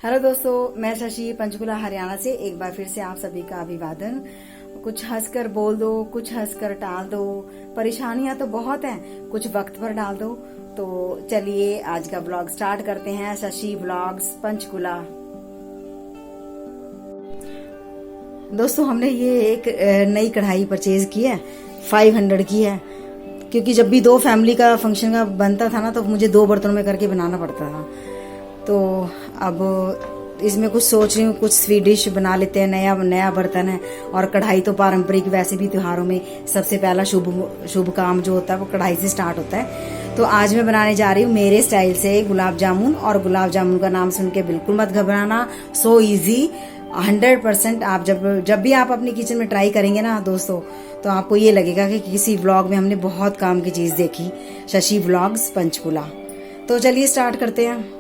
Hello दोस्तों, मैं शशि पंचकुला हरियाणा से एक बार फिर से आप सभी का अभिवादन। कुछ हंसकर बोल दो, कुछ हंसकर टाल दो। परेशानियां तो बहुत हैं, कुछ वक्त पर डाल दो। तो चलिए आज का ब्लॉग स्टार्ट करते हैं। शशि ब्लॉग्स पंचकुला। दोस्तों, हमने ये एक नई कढ़ाई परचेज की है, 500 की है। क्योंकि जब भी दो फैमिली का फंक्शन का बनता था ना, तो मुझे 2 बर्तनों में करके बनाना पड़ता था। तो अब इसमें कुछ सोच रही हूँ, कुछ स्वीट डिश बना लेते हैं। नया नया बर्तन है और कढ़ाई तो पारंपरिक, वैसे भी त्योहारों में सबसे पहला शुभ काम जो होता है वो कढ़ाई से स्टार्ट होता है। तो आज मैं बनाने जा रही हूँ मेरे स्टाइल से गुलाब जामुन। और गुलाब जामुन का नाम सुन के बिल्कुल मत घबराना, सो इजी, 100%। आप जब भी आप अपनी किचन में ट्राई करेंगे ना दोस्तों, तो आपको ये लगेगा कि किसी व्लॉग में हमने बहुत काम की चीज देखी। शशि व्लॉग्स पंचकुला। तो चलिए स्टार्ट करते हैं।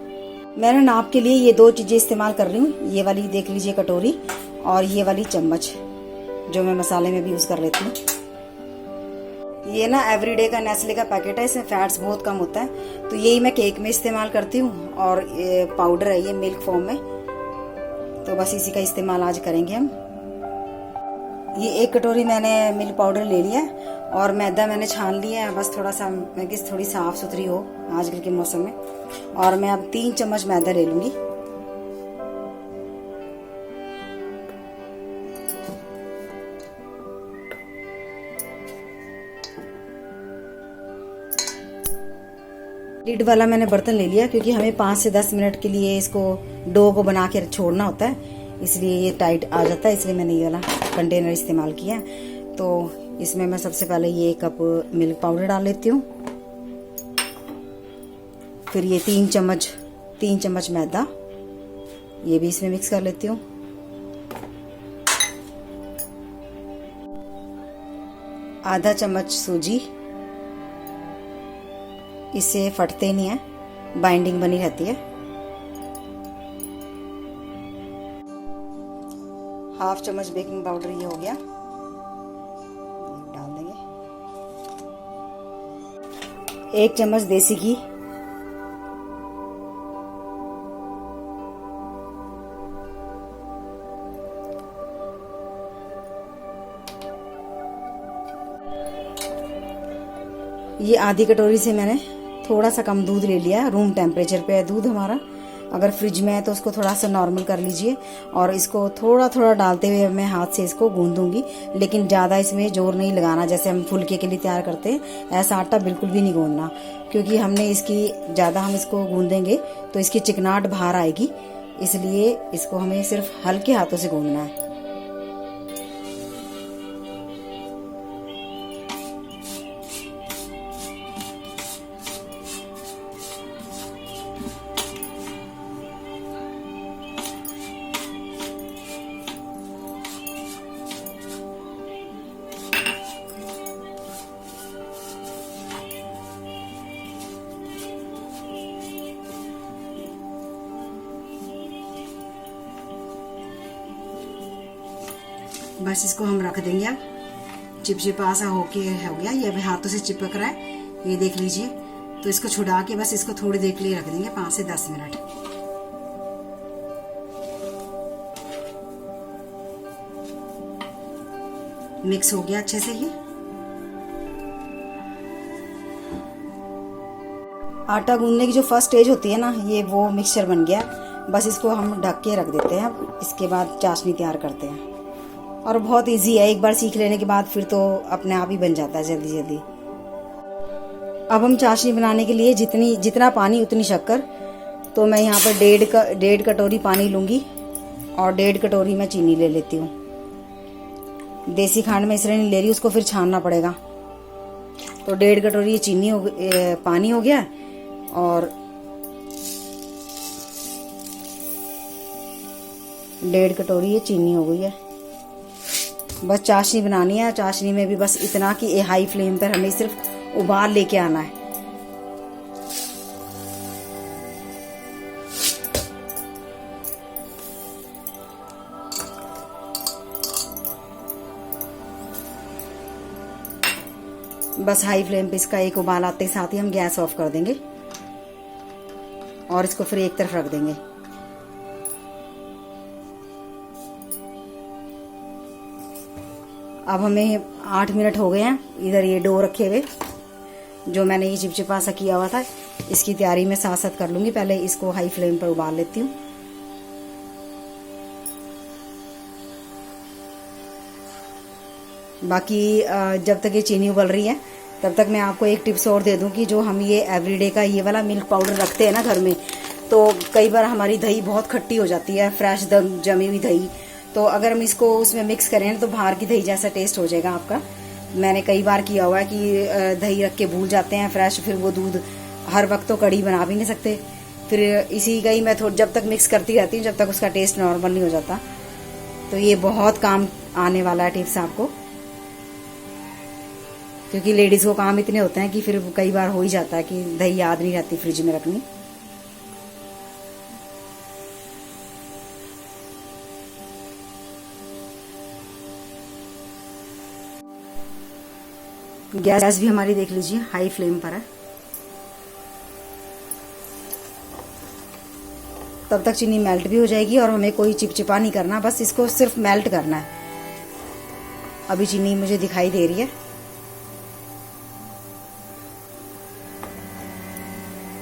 मैंने नाप के लिए ये 2 चीजें इस्तेमाल कर रही हूँ। ये वाली देख लीजिए कटोरी, और ये वाली चम्मच जो मैं मसाले में भी यूज कर लेती हूँ। ये ना एवरीडे का नेस्ले का पैकेट है, इसमें फैट्स बहुत कम होता है। तो यही मैं केक में इस्तेमाल करती हूँ। और ये पाउडर है, ये मिल्क फॉर्म में। तो बस इसी का इस्तेमाल आज करेंगे हम। ये 1 कटोरी मैंने मिल्क पाउडर ले लिया है, और मैदा मैंने छान लिया है। बस थोड़ा सा मैं किस थोड़ी साफ सुथरी हो आजकल के मौसम में। और मैं अब 3 चम्मच मैदा ले लूंगी। लिड वाला मैंने बर्तन ले लिया, क्योंकि हमें 5 से 10 मिनट के लिए इसको डो को बना के छोड़ना होता है, इसलिए ये टाइट आ जाता है। इसलिए मैंने ये वाला कंटेनर इस्तेमाल किया। तो इसमें मैं सबसे पहले ये 1 कप मिल्क पाउडर डाल लेती हूँ। फिर ये 3 चम्मच मैदा, ये भी इसमें मिक्स कर लेती हूँ। आधा चम्मच सूजी, इससे फटते नहीं है, बाइंडिंग बनी रहती है। हाफ चम्मच बेकिंग पाउडर, ये हो गया, डाल देंगे। 1 चम्मच देसी घी, ये आधी कटोरी से मैंने थोड़ा सा कम दूध ले लिया। रूम टेम्परेचर पे है दूध हमारा। अगर फ्रिज में है तो उसको थोड़ा सा नॉर्मल कर लीजिए। और इसको थोड़ा थोड़ा डालते हुए मैं हाथ से इसको गूंदूंगी, लेकिन ज़्यादा इसमें जोर नहीं लगाना। जैसे हम फुलके के लिए तैयार करते हैं, ऐसा आटा बिल्कुल भी नहीं गूंदना, क्योंकि हमने इसकी ज़्यादा हम इसको गूंदेंगे तो इसकी चिकनाहट बाहर आएगी। इसलिए इसको हमें सिर्फ हल्के हाथों से गूंदना है। बस इसको हम रख देंगे। अब चिपचिपा सा होके हो गया, ये अभी हाथों से चिपक रहा है, ये देख लीजिए। तो इसको छुड़ा के बस इसको थोड़ी देर के लिए रख देंगे, 5 से 10 मिनट। मिक्स हो गया अच्छे से ये। आटा गूंदने की जो फर्स्ट स्टेज होती है ना, ये वो मिक्सचर बन गया। बस इसको हम ढक के रख देते हैं। अब इसके बाद चाशनी तैयार करते हैं। और बहुत इजी है, एक बार सीख लेने के बाद फिर तो अपने आप ही बन जाता है जल्दी जल्दी। अब हम चाशनी बनाने के लिए जितना पानी उतनी शक्कर। तो मैं यहाँ पर 1.5 कटोरी पानी लूंगी, और 1.5 कटोरी मैं चीनी ले लेती हूँ। देसी खांड में इसलिए नहीं ले रही, उसको फिर छानना पड़ेगा। तो 1.5 कटोरी ये पानी हो गया, और 1.5 कटोरी ये चीनी हो गई है। बस चाशनी बनानी है। चाशनी में भी बस इतना कि हाई फ्लेम पर हमें सिर्फ उबाल लेके आना है। बस हाई फ्लेम पे इसका एक उबाल आते साथ ही हम गैस ऑफ कर देंगे और इसको फिर एक तरफ रख देंगे। अब हमें 8 मिनट हो गए हैं। इधर ये डो रखे हुए जो मैंने ये चिपचिपा सा किया हुआ था, इसकी तैयारी मैं साथ साथ कर लूँगी। पहले इसको हाई फ्लेम पर उबाल लेती हूँ। बाकी जब तक ये चीनी उबल रही है तब तक मैं आपको एक टिप्स और दे दूं कि जो हम ये एवरीडे का ये वाला मिल्क पाउडर रखते हैं ना घर में, तो कई बार हमारी दही बहुत खट्टी हो जाती है, फ्रेश जमी हुई दही। तो अगर हम इसको उसमें मिक्स करें तो बाहर की दही जैसा टेस्ट हो जाएगा आपका। मैंने कई बार किया हुआ है कि दही रख के भूल जाते हैं फ्रेश, फिर वो दूध हर वक्त तो कड़ी बना भी नहीं सकते। फिर इसी का ही मैं जब तक मिक्स करती रहती हूँ जब तक उसका टेस्ट नॉर्मल नहीं हो जाता। तो ये बहुत काम आने वाला है टिप्स आपको, क्योंकि लेडीज को काम इतने होते हैं कि फिर कई बार हो ही जाता है कि दही याद नहीं रहती फ्रिज में रखनी। गैस भी हमारी देख लीजिए हाई फ्लेम पर है। तब तक चीनी मेल्ट भी हो जाएगी और हमें कोई चिपचिपा नहीं करना, बस इसको सिर्फ मेल्ट करना है। अभी चीनी मुझे दिखाई दे रही है,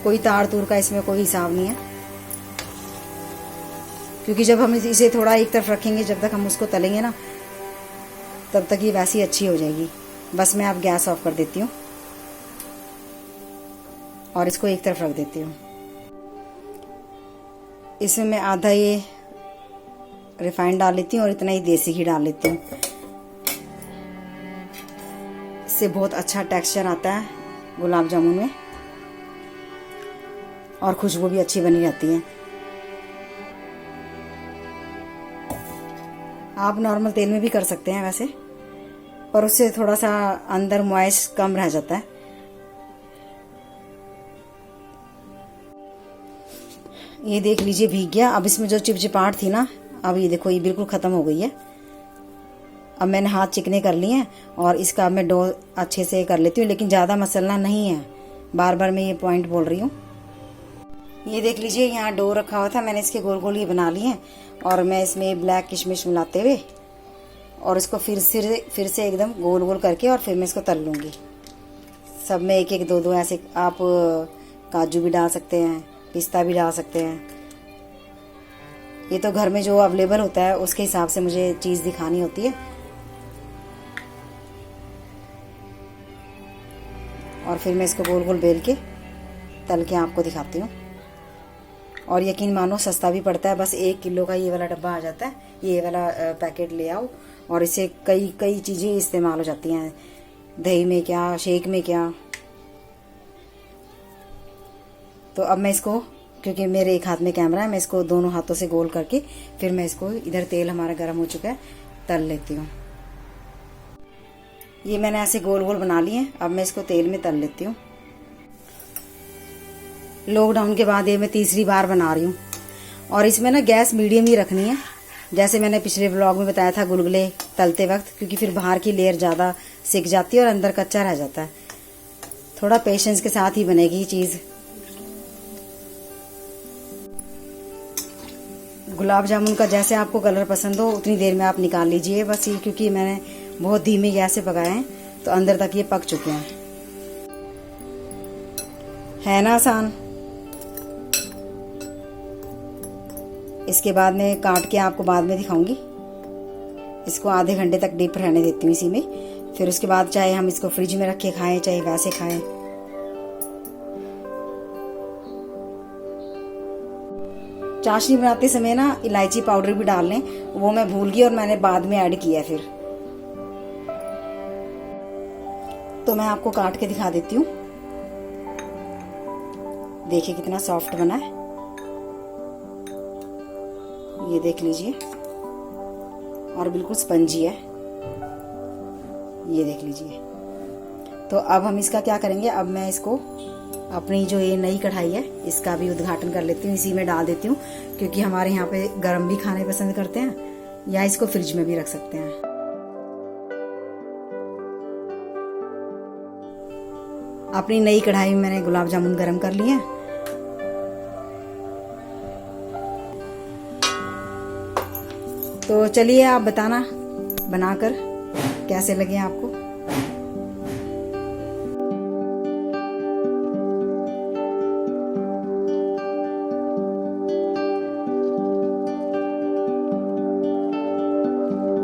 कोई तार तूर का इसमें कोई हिसाब नहीं है, क्योंकि जब हम इसे थोड़ा एक तरफ रखेंगे, जब तक हम उसको तलेंगे ना तब तक ये वैसी अच्छी हो जाएगी। बस मैं अब गैस ऑफ कर देती हूँ और इसको एक तरफ रख देती हूँ। इसमें मैं आधा ये रिफाइंड डाल लेती हूँ और इतना ही देसी घी डाल लेती हूँ। इससे बहुत अच्छा टेक्सचर आता है गुलाब जामुन में और खुशबू भी अच्छी बनी रहती है। आप नॉर्मल तेल में भी कर सकते हैं वैसे, पर उससे थोड़ा सा अंदर मॉइस्ट कम रह जाता है। ये देख लीजिए भीग गया। अब इसमें जो चिपचिपाहट थी ना, अब ये देखो ये बिल्कुल खत्म हो गई है। अब मैंने हाथ चिकने कर लिए हैं और इसका मैं डो अच्छे से कर लेती हूँ, लेकिन ज़्यादा मसलना नहीं है, बार बार मैं ये पॉइंट बोल रही हूँ। ये देख लीजिए यहाँ डो रखा हुआ था, मैंने इसके गोल गोल ये बना लिए हैं और मैं इसमें ब्लैक किशमिश मिलाते हुए और इसको फिर से एकदम गोल गोल करके और फिर मैं इसको तल लूँगी। सब में एक एक दो दो ऐसे, आप काजू भी डाल सकते हैं, पिस्ता भी डाल सकते हैं। ये तो घर में जो अवेलेबल होता है उसके हिसाब से मुझे चीज़ दिखानी होती है। और फिर मैं इसको गोल गोल बेल के तल के आपको दिखाती हूँ। और यकीन मानो सस्ता भी पड़ता है, बस 1 किलो का ये वाला डब्बा आ जाता है। ये वाला पैकेट ले आओ और इससे कई चीज़ें इस्तेमाल हो जाती हैं, दही में क्या, शेक में क्या। तो अब मैं इसको, क्योंकि मेरे एक हाथ में कैमरा है, मैं इसको दोनों हाथों से गोल करके फिर मैं इसको, इधर तेल हमारा गर्म हो चुका है, तल लेती हूँ। ये मैंने ऐसे गोल गोल बना लिए। अब मैं इसको तेल में तल लेती हूँ। लॉकडाउन के बाद ये मैं तीसरी बार बना रही हूँ और इसमें ना गैस मीडियम ही रखनी है, जैसे मैंने पिछले व्लॉग में बताया था गुलगुले तलते वक्त, क्योंकि फिर बाहर की लेयर ज़्यादा सिक जाती है और अंदर कच्चा रह जाता है। थोड़ा पेशेंस के साथ ही बनेगी ये चीज़। गुलाब जामुन का जैसे आपको कलर पसंद हो उतनी देर में आप निकाल लीजिए बस। ये क्योंकि मैंने बहुत धीमी गैस से पकाए हैं तो अंदर तक ये पक चुके हैं। है ना आसान। इसके बाद में काट के आपको बाद में दिखाऊंगी। इसको आधे घंटे तक डीप रहने देती हूँ इसी में। फिर उसके बाद चाहे हम इसको फ्रिज में रख के खाएं चाहे वैसे खाएं। चाशनी बनाते समय ना इलायची पाउडर भी डाल लें, वो मैं भूल गई और मैंने बाद में ऐड किया। फिर तो मैं आपको काट के दिखा देती हूँ। देखिए कितना सॉफ्ट बना है, ये देख लीजिए, और बिल्कुल स्पंजी है, ये देख लीजिए। तो अब हम इसका क्या करेंगे, अब मैं इसको अपनी जो ये नई कढ़ाई है इसका भी उद्घाटन कर लेती हूँ, इसी में डाल देती हूँ, क्योंकि हमारे यहाँ पे गरम भी खाने पसंद करते हैं, या इसको फ्रिज में भी रख सकते हैं। अपनी नई कढ़ाई में मैंने गुलाब जामुन गरम कर लिए हैं। तो चलिए आप बताना बनाकर। कैसे लगे आपको।